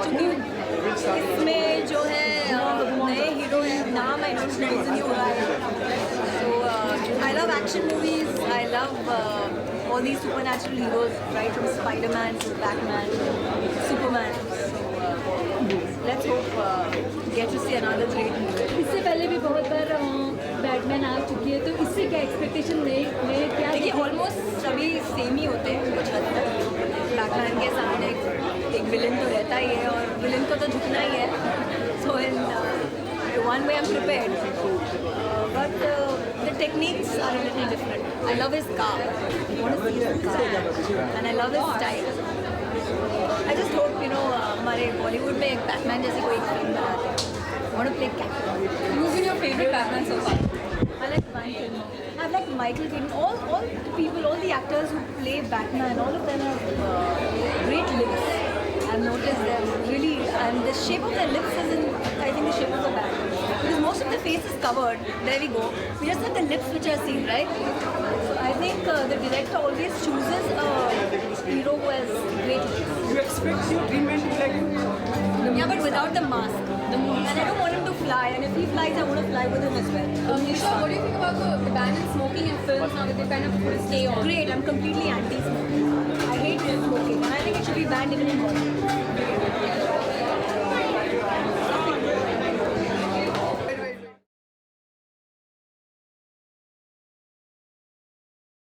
देख चुकी हूँ। इसमें जो है नए हीरो हैं, नाम आई डोंट नो नहीं हो रहा है। So I love action movies. I love all these supernatural heroes, right from Spiderman to Batman, Superman. So let's hope get to see another great movie. इससे पहले भी बहुत बार बैटमैन आ चुकी है, तो इससे क्या एक्सपेक्टेशन नए क्या? देखिए ऑलमोस्ट सभी सेम ही होते हैं कुछ हद तक। बैटमैन के सामने एक विलन तो रहता ही है और विलन को तो झुकना ही है। सो इन one way I'm prepared, but the techniques are a little different. I love his car. I want to see his car, and I love his style. I just hope हमारे बॉलीवुड में एक बैटमैन जैसी कोई film बनाते हैं. I want to play Captain. Who's been your favorite Batman so far? I like one film. I like Michael Keaton. All the people, all the actors who play Batman, all of them have great lips. I've noticed them really, and the shape of their lips is in, I think, the shape of the bat. Because most of the face is covered. There we go. We just have the lips which are seen, right? So I think the director always chooses a hero who has great lips. You expect your dream man to be like him? Yeah, but without the mask. And I don't want him to fly. And if he flies, I want to fly with him as well. Isha, what do you think about the ban in smoking in films now that they kind of put a stay on? Great. I'm completely anti-smoking. I hate smoking. And I think it should be banned even in Bollywood.